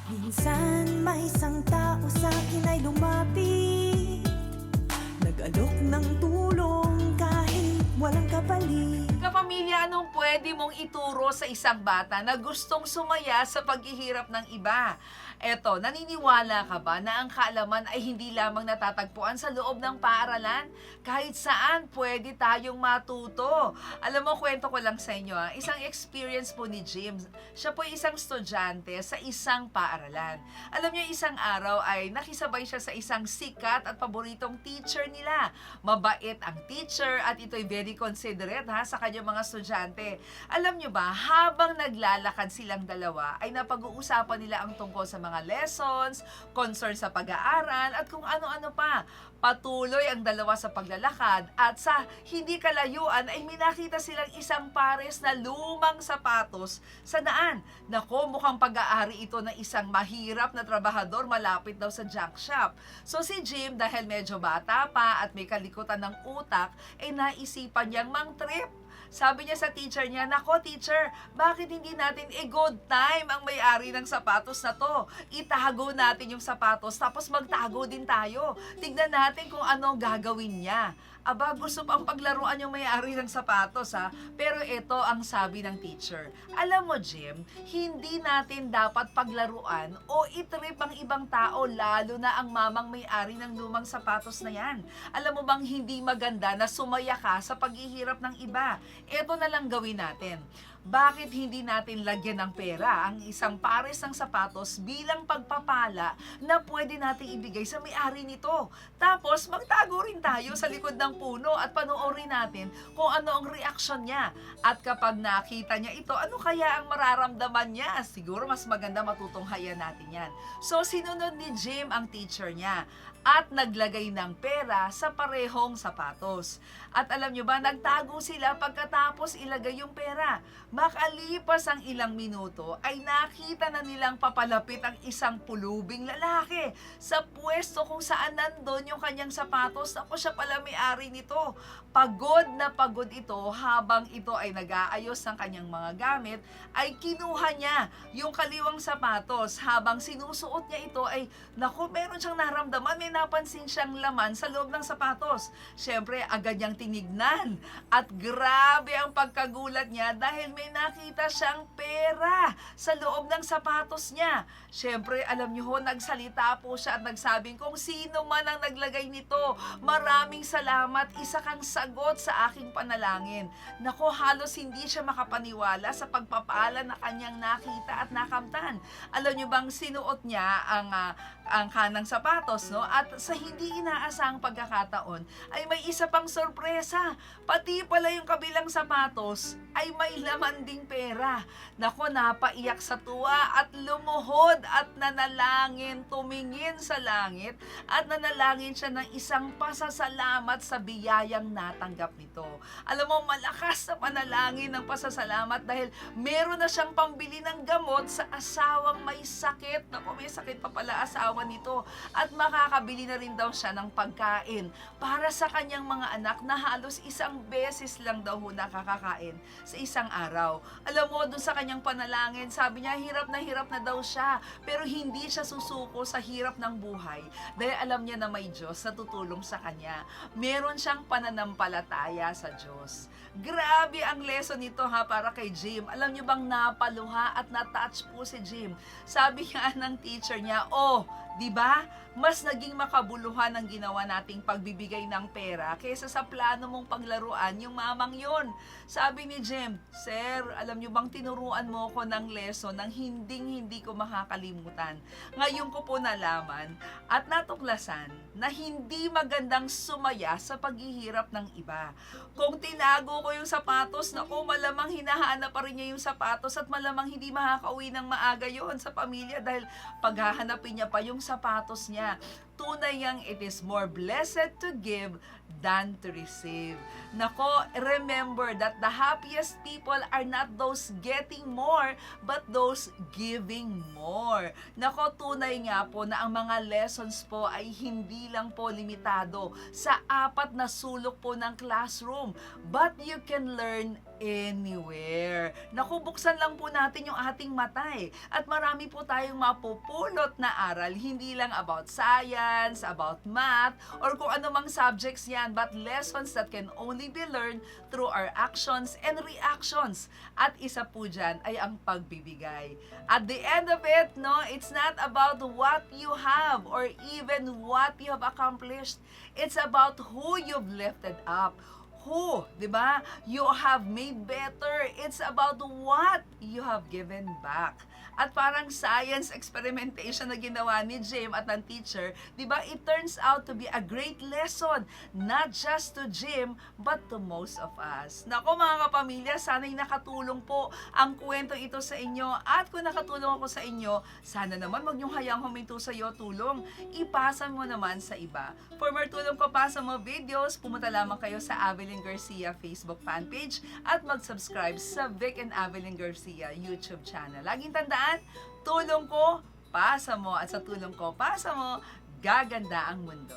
Minsan may isang tao sa'kin ay lumapit, nag-alok ng tulong kahit walang kapalit. Kapamilya, anong pwede mong ituro sa isang bata na gustong sumaya sa paghihirap ng iba? Eto, naniniwala ka ba na ang kaalaman ay hindi lamang natatagpuan sa loob ng paaralan? Kahit saan pwede tayong matuto. Alam mo, kwento ko lang sa inyo, isang experience po ni Jim. Siya po ay isang estudyante sa isang paaralan. Alam niyo, isang araw ay nakisabay siya sa isang sikat at paboritong teacher nila. Mabait ang teacher at ito'y very considerate sa kanyang mga estudyante. Alam niyo ba, habang naglalakad silang dalawa, ay napag-uusapan nila ang tungkol sa mga lessons, concern sa pag-aaral, at kung ano-ano pa. Patuloy ang dalawa sa paglalakad at sa hindi kalayuan ay minakita silang isang pares na lumang sapatos sa daan. Nako, mukhang pag-aari ito ng isang mahirap na trabahador malapit daw sa junk shop. So si Jim, dahil medyo bata pa at may kalikutan ng utak, ay naisipan niyang mang-trip. Sabi niya sa teacher niya, "Nako teacher, bakit hindi natin good time ang may-ari ng sapatos na to? Itago natin yung sapatos tapos magtago din tayo. Tignan natin kung ano ang gagawin niya." Aba, gusto pang paglaruan yung may-ari ng sapatos Pero ito ang sabi ng teacher. Alam mo Jim, hindi natin dapat paglaruan o itrip ang ibang tao, lalo na ang mamang may-ari ng lumang sapatos na yan. Alam mo bang hindi maganda na sumaya ka sa paghihirap ng iba? Ito na lang gawin natin. Bakit hindi natin lagyan ng pera ang isang pares ng sapatos bilang pagpapala na pwede nating ibigay sa may-ari nito? Tapos magtago rin tayo sa likod ng puno at panoorin natin kung ano ang reaksyon niya. At kapag nakita niya ito, ano kaya ang mararamdaman niya? Siguro mas maganda matutunghayan natin yan. So sinunod ni Jim ang teacher niya at naglagay ng pera sa parehong sapatos. At alam nyo ba, nagtago sila pagkatapos ilagay yung pera. Makalipas ang ilang minuto, ay nakita na nilang papalapit ang isang pulubing lalaki sa pwesto kung saan nandun yung kanyang sapatos. Ako, siya pala may-ari nito. Pagod na pagod ito habang ito ay nag-aayos ng kanyang mga gamit, ay kinuha niya yung kaliwang sapatos. Habang sinusuot niya ito ay, naku, meron siyang naramdaman, may napansin siyang laman sa loob ng sapatos. Siyempre, agad niyang tinignan at grabe ang pagkagulat niya dahil may nakita siyang pera sa loob ng sapatos niya. Siyempre, alam niyo ho, nagsalita po siya at nagsabing, "Kung sino man ang naglagay nito, maraming salamat, isa kang sagot sa aking panalangin." Nako, halos hindi siya makapaniwala sa pagpapala na kanyang nakita at nakamtan. Alam niyo bang sinuot niya ang kanang sapatos, no? At sa hindi inaasahang pagkakataon, ay may isa pang sorpresa. Pati pala yung kabilang sapatos ay may laman ding pera. Nako, napaiyak sa tuwa at lumuhod at nanalangin, tumingin sa langit at nanalangin siya ng isang pasasalamat sa biyayang natanggap nito. Alam mo, malakas na panalangin ng pasasalamat dahil meron na siyang pambili ng gamot sa asawang may sakit. Nako, may sakit pa pala asawa nito at makakabili na rin daw siya ng pagkain para sa kanyang mga anak na halos isang beses lang daw nakakakain sa isang araw. Alam mo, dun sa kanyang panalangin, sabi niya, hirap na daw siya, pero hindi siya susuko sa hirap ng buhay dahil alam niya na may Diyos na tutulong sa kanya. Meron siyang pananampalataya sa Diyos. Grabe ang lesson nito para kay Jim. Alam niyo bang napaluha at na-touch po si Jim? Sabi nga ng teacher niya, "Oh, di ba? Mas naging makabuluhan ang ginawa nating pagbibigay ng pera kaysa sa plano mong paglaruan yung mamang yon." Sabi ni Jim, "Sir, alam niyo bang tinuruan mo ko ng lesson nang hindi ko makakalimutan. Ngayon ko po nalaman at natuklasan na hindi magandang sumaya sa paghihirap ng iba. Kung tinago ko yung sapatos, naku, malamang hinahanap pa rin niya yung sapatos at malamang hindi makakauwi ng maaga yon sa pamilya dahil paghahanapin niya pa yung sapatos niya. tunay ngang it is more blessed to give than to receive. Nako, remember that the happiest people are not those getting more, but those giving more. Nako, tunay nga po na ang mga lessons po ay hindi lang po limitado sa 4 na sulok po ng classroom, but you can learn anywhere. Naku, buksan lang po natin yung ating mata at marami po tayong mapupulot na aral, hindi lang about science, about math, or kung anumang subjects yan, but lessons that can only be learned through our actions and reactions. At isa po dyan ay ang pagbibigay. At the end of it, no, it's not about what you have or even what you have accomplished. It's about who you've lifted up. Who, di ba? You have made better. It's about what you have given back. At parang science experimentation na ginawa ni Jim at ng teacher, di ba? It turns out to be a great lesson, not just to Jim, but to most of us. Nako mga kapamilya, sana'y nakatulong po ang kwento ito sa inyo. At kung nakatulong ako sa inyo, sana naman wag niyong hayang huminto sa iyo tulong. Ipasa mo naman sa iba. For more tulong ko pa sa mga videos, pumunta lamang kayo sa Avelyn Garcia Facebook fan page at mag-subscribe sa Vic and Avelyn Garcia YouTube channel. Laging tandaan, tulong ko, pasa mo, at sa tulong ko, pasa mo, gaganda ang mundo.